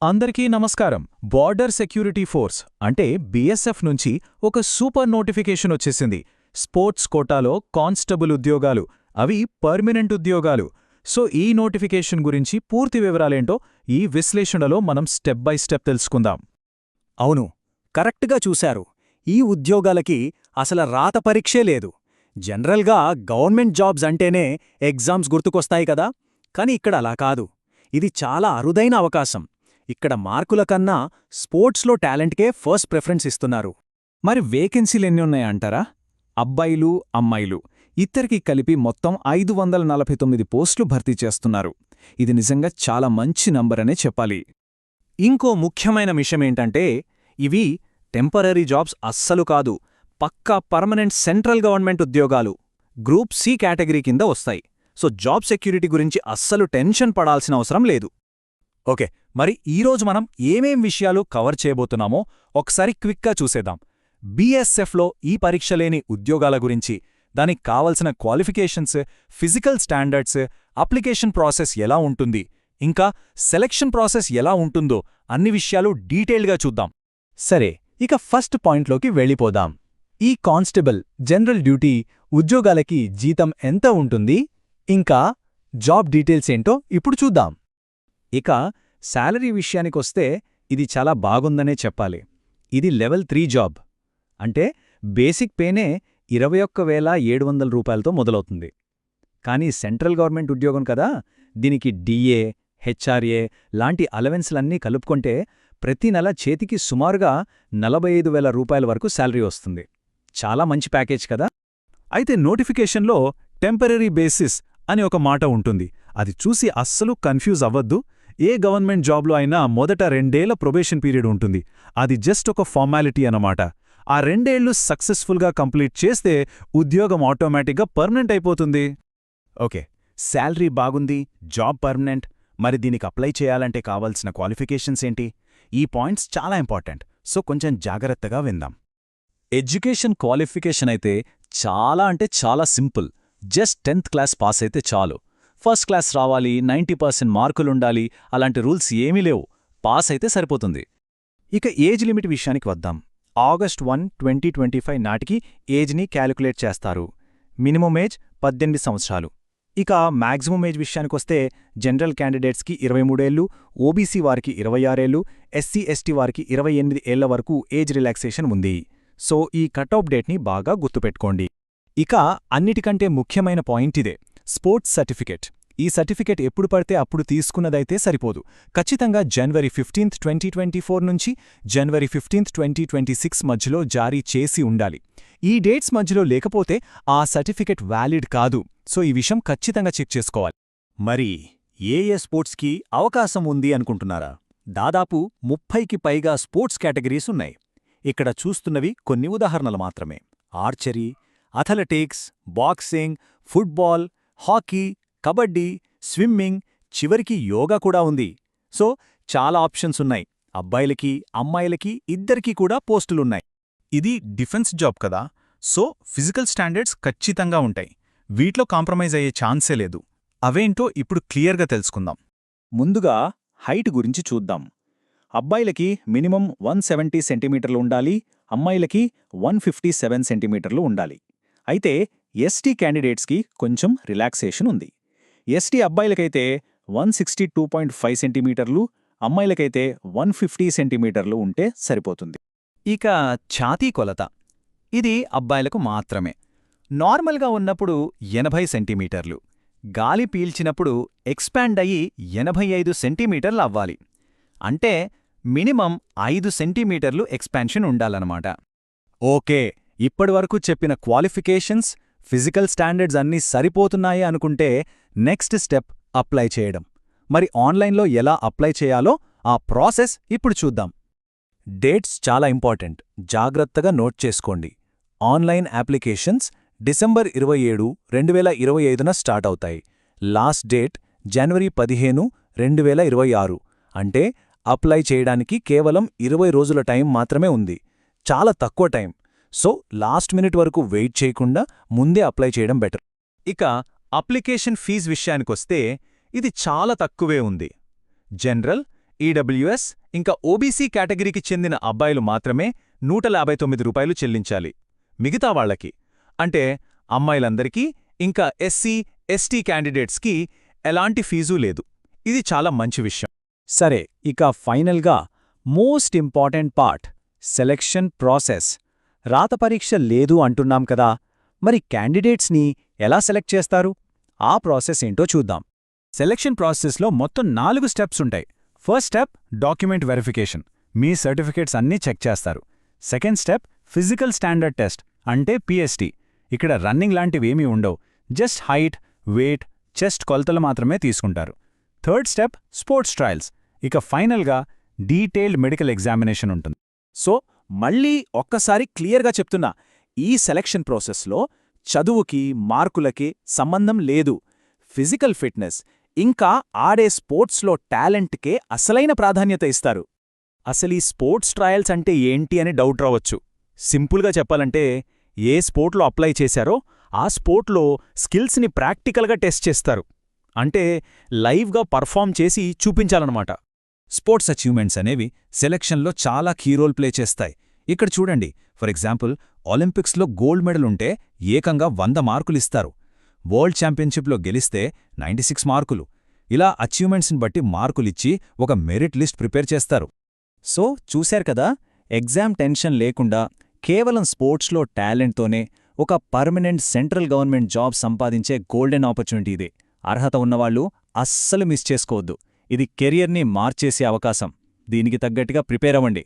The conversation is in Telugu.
అందరికీ నమస్కారం. బార్డర్ సెక్యూరిటీ ఫోర్స్ అంటే బీఎస్ఎఫ్ నుంచి ఒక సూపర్ నోటిఫికేషన్ వచ్చేసింది. స్పోర్ట్స్ కోటాలో కానిస్టేబుల్ ఉద్యోగాలు, అవి పర్మనెంట్ ఉద్యోగాలు. సో ఈ నోటిఫికేషన్ గురించి పూర్తి వివరాలేంటో ఈ విశ్లేషణలో మనం స్టెప్ బై స్టెప్ తెలుసుకుందాం. అవును, కరెక్ట్గా చూశారు. ఈ ఉద్యోగాలకి అసలు రాత పరీక్షే లేదు. జనరల్గా గవర్నమెంట్ జాబ్స్ అంటేనే ఎగ్జామ్స్ గుర్తుకొస్తాయి కదా, కాని ఇక్కడ అలా కాదు. ఇది చాలా అరుదైన అవకాశం. ఇక్కడ మార్కుల కన్నా స్పోర్ట్స్లో టాలెంట్కే ఫస్ట్ ప్రిఫరెన్స్ ఇస్తున్నారు. మరి వేకెన్సీలెన్నున్నాయంటారా? అబ్బాయిలు, అమ్మాయిలు ఇద్దరికీ కలిపి మొత్తం 549 పోస్టులు భర్తీ చేస్తున్నారు. ఇది నిజంగా చాలా మంచి నంబరనే చెప్పాలి. ఇంకో ముఖ్యమైన విషయమేంటంటే, ఇవి టెంపరరీ జాబ్స్ అస్సలు కాదు, పక్కా పర్మనెంట్ సెంట్రల్ గవర్నమెంట్ ఉద్యోగాలు. గ్రూప్ సి కేటగిరీ కింద వస్తాయి. సో జాబ్ సెక్యూరిటీ గురించి అస్సలు టెన్షన్ పడాల్సిన అవసరం లేదు. ఓకే, మరి ఈరోజు మనం ఏమేం విషయాలు కవర్ చేయబోతున్నామో ఒకసారి క్విక్గా చూసేద్దాం. బీఎస్ఎఫ్లో ఈ పరీక్షలేని ఉద్యోగాల గురించి, దానికి కావలసిన qualifications, physical standards, application process ఎలా ఉంటుంది, ఇంకా సెలక్షన్ ప్రాసెస్ ఎలా ఉంటుందో అన్ని విషయాలు డీటెయిల్గా చూద్దాం. సరే, ఇక ఫస్ట్ పాయింట్లోకి వెళ్ళిపోదాం. ఈ కానిస్టేబుల్ జనరల్ డ్యూటీ ఉద్యోగాలకి జీతం ఎంత ఉంటుంది, ఇంకా జాబ్ డీటెయిల్స్ ఏంటో ఇప్పుడు చూద్దాం. ఇక శాలరీ విషయానికొస్తే ఇది చాలా బాగుందనే చెప్పాలి. ఇది లెవెల్ 3 జాబ్. అంటే బేసిక్ పేనే 21,700 రూపాయలతో మొదలవుతుంది. కానీ సెంట్రల్ గవర్నమెంట్ ఉద్యోగం కదా, దీనికి డిఏ, హెచ్ఆర్ఏ లాంటి అలవెన్స్లన్నీ కలుపుకొంటే ప్రతి నెల చేతికి సుమారుగా 45,000 రూపాయల వరకు శాలరీ వస్తుంది. చాలా మంచి ప్యాకేజ్ కదా. అయితే నోటిఫికేషన్లో టెంపరరీ బేసిస్ అని ఒక మాట ఉంటుంది. అది చూసి అస్సలు కన్ఫ్యూజ్ అవ్వద్దు. ఏ గవర్నమెంట్ జాబ్లో అయినా మొదట 2 ఏళ్ల ప్రొబేషన్ పీరియడ్ ఉంటుంది. అది జస్ట్ ఒక ఫార్మాలిటీ అన్నమాట. ఆ 2 ఏళ్లు సక్సెస్ఫుల్గా కంప్లీట్ చేస్తే ఉద్యోగం ఆటోమేటిక్గా పర్మనెంట్ అయిపోతుంది. ఓకే, శాలరీ బాగుంది, జాబ్ పర్మనెంట్. మరి దీనికి అప్లై చేయాలంటే కావాల్సిన క్వాలిఫికేషన్స్ ఏంటి? ఈ పాయింట్స్ చాలా ఇంపార్టెంట్. సో కొంచెం జాగ్రత్తగా విందాం. ఎడ్యుకేషన్ క్వాలిఫికేషన్ అయితే చాలా అంటే చాలా simple. Just 10th class pass అయితే చాలు. ఫస్ట్ క్లాస్ రావాలి, 90% మార్కులుండాలి, అలాంటి రూల్స్ ఏమీ లేవు. పాస్ అయితే సరిపోతుంది. ఇక ఏజ్ లిమిట్ విషయానికి వద్దాం. ఆగస్ట్ 1, 2025 నాటికి ఏజ్ని క్యాలిక్యులేట్ చేస్తారు. మినిమం ఏజ్ 18 సంవత్సరాలు. ఇక మ్యాక్సిమం ఏజ్ విషయానికొస్తే జనరల్ క్యాండిడేట్స్కి 23 ఏళ్లు, ఓబీసీ వారికి 26 ఏళ్లు, ఎస్సీ ఎస్టీ వారికి 28 ఏళ్ల వరకు ఏజ్ రిలాక్సేషన్ ఉంది. సో ఈ కట్-ఆఫ్ డేట్ని బాగా గుర్తుపెట్టుకోండి. ఇక అన్నిటికంటే ముఖ్యమైన పాయింట్ ఇదే, స్పోర్ట్స్ సర్టిఫికెట్. ఈ సర్టిఫికెట్ ఎప్పుడు పడితే అప్పుడు తీసుకున్నదైతే సరిపోదు. ఖచ్చితంగా జనవరి 15, 2024 నుంచి జనవరి 15, 2026 మధ్యలో జారీ చేసి ఉండాలి. ఈ డేట్స్ మధ్యలో లేకపోతే ఆ సర్టిఫికెట్ వ్యాలిడ్ కాదు. సో ఈ విషయం ఖచ్చితంగా చెక్ చేసుకోవాలి. మరి ఏ స్పోర్ట్స్కి అవకాశం ఉంది అనుకుంటున్నారా? దాదాపు 30కి పైగా స్పోర్ట్స్ కేటగిరీస్ ఉన్నాయి. ఇక్కడ చూస్తున్నవి కొన్ని ఉదాహరణలు మాత్రమే. Archery, athletics, boxing, football, hockey, kabaddi, swimming, చివరికి యోగా కూడా ఉంది. సో చాలా ఆప్షన్స్ ఉన్నాయి. అబ్బాయిలకి, అమ్మాయిలకి ఇద్దరికీ కూడా పోస్టులున్నాయి. ఇది డిఫెన్స్ జాబ్ కదా, సో ఫిజికల్ స్టాండర్డ్స్ ఖచ్చితంగా ఉంటాయి. వీటిలో కాంప్రమైజ్ అయ్యే ఛాన్సే లేదు. అవేంటో ఇప్పుడు క్లియర్గా తెలుసుకుందాం. ముందుగా హైట్ గురించి చూద్దాం. అబ్బాయిలకి మినిమం 170 సెంటీమీటర్లు ఉండాలి, అమ్మాయిలకి 157 సెంటీమీటర్లు ఉండాలి. అయితే ఎస్టీ క్యాండిడేట్స్కి కొంచెం రిలాక్సేషన్ ఉంది. ఎస్టీ అబ్బాయిలకైతే 162.5 సెంటీమీటర్లు, అమ్మాయిలకైతే 150 సెంటీమీటర్లు ఉంటే సరిపోతుంది. ఇక ఛాతీ కొలత, ఇది అబ్బాయిలకు మాత్రమే. నార్మల్గా ఉన్నప్పుడు 80 సెంటీమీటర్లు, గాలి పీల్చినప్పుడు ఎక్స్పాండ్ అయ్యి 85 సెంటీమీటర్లు అవ్వాలి. అంటే మినిమం 5 సెంటీమీటర్లు ఎక్స్పాన్షన్ ఉండాలన్నమాట. ఓకే, ఇప్పటివరకు చెప్పిన క్వాలిఫికేషన్స్, ఫిజికల్ స్టాండర్డ్స్ అన్నీ సరిపోతున్నాయి అనుకుంటే నెక్స్ట్ స్టెప్ అప్లై చేయడం. మరి ఆన్లైన్లో ఎలా అప్లై చేయాలో ఆ ప్రాసెస్ ఇప్పుడు చూద్దాం. డేట్స్ చాలా ఇంపార్టెంట్, జాగ్రత్తగా నోట్ చేసుకోండి. ఆన్లైన్ అప్లికేషన్స్ డిసెంబర్ 27, 2025న స్టార్ట్ అవుతాయి. లాస్ట్ డేట్ జనవరి 15, 2026. అంటే అప్లై చేయడానికి కేవలం 20 రోజుల టైం మాత్రమే ఉంది. చాలా తక్కువ టైం. సో లాస్ట్ మినిట్ వరకు వెయిట్ చేయకుండా ముందే అప్లై చేయడం బెటర్. ఇక అప్లికేషన్ ఫీజ్ విషయానికొస్తే ఇది చాలా తక్కువే ఉంది. జనరల్ ఈడబ్ల్యూఎస్ ఇంకా ఓబీసీ కేటగిరీకి చెందిన అబ్బాయిలు మాత్రమే రూ. 159 చెల్లించాలి. మిగతా వాళ్లకి అంటే అమ్మాయిలందరికీ ఇంకా ఎస్సీ, ఎస్టీ క్యాండిడేట్స్కి ఎలాంటి ఫీజూ లేదు. ఇది చాలా మంచి విషయం. సరే, ఇక ఫైనల్గా most important part selection process. రాత పరీక్ష లేదు అంటున్నాం కదా, మరి క్యాండిడేట్స్ని ఎలా సెలెక్ట్ చేస్తారు? ఆ ప్రాసెస్ ఏంటో చూద్దాం. సెలక్షన్ ప్రాసెస్లో మొత్తం 4 స్టెప్స్ ఉంటాయి. First step document verification. మీ సర్టిఫికేట్స్ అన్నీ చెక్ చేస్తారు. Second step physical standard test అంటే పిఎస్టీ. ఇక్కడ రన్నింగ్ లాంటివేమీ ఉండవు. జస్ట్ హైట్, వెయిట్, చెస్ట్ కొలతలు మాత్రమే తీసుకుంటారు. Third step sports trials. ఇక ఫైనల్గా డీటెయిల్డ్ మెడికల్ ఎగ్జామినేషన్ ఉంటుంది. సో మళ్ళీ ఒక్కసారి క్లియర్గా చెప్తున్నా, ఈ సెలక్షన్ ప్రాసెస్లో చదువుకి, మార్కులకి సంబంధం లేదు. ఫిజికల్ ఫిట్నెస్ ఇంకా ఆడే స్పోర్ట్స్లో టాలెంట్కే అసలైన ప్రాధాన్యత ఇస్తారు. అసలీ స్పోర్ట్స్ ట్రయల్స్ అంటే ఏంటి అని డౌట్ రావచ్చు. సింపుల్గా చెప్పాలంటే ఏ స్పోర్ట్లో అప్లై చేశారో ఆ స్పోర్ట్లో స్కిల్స్ని ప్రాక్టికల్గా టెస్ట్ చేస్తారు. అంటే లైవ్గా పర్ఫామ్ చేసి చూపించాలన్నమాట. స్పోర్ట్స్ అచీవ్మెంట్స్ అనేవి సెలక్షన్లో చాలా కీ రోల్ ప్లే చేస్తాయి. ఇక్కడ చూడండి, ఫర్ ఎగ్జాంపుల్ ఒలింపిక్స్లో గోల్డ్ మెడల్ ఉంటే ఏకంగా 100 మార్కులిస్తారు. వరల్డ్ ఛాంపియన్షిప్లో గెలిస్తే 96 మార్కులు. ఇలా అచీవ్మెంట్స్ని బట్టి మార్కులిచ్చి ఒక మెరిట్ లిస్ట్ ప్రిపేర్ చేస్తారు. సో చూశారు కదా, ఎగ్జామ్ టెన్షన్ లేకుండా కేవలం స్పోర్ట్స్లో టాలెంట్తోనే ఒక పర్మనెంట్ సెంట్రల్ గవర్నమెంట్ జాబ్ సంపాదించే గోల్డెన్ ఆపర్చునిటీ ఇదే. అర్హత ఉన్నవాళ్లు అస్సలు మిస్ చేసుకోవద్దు. ఇది కెరియర్ని మార్చేసే అవకాశం. దీనికి తగ్గట్టుగా ప్రిపేర్ అవ్వండి.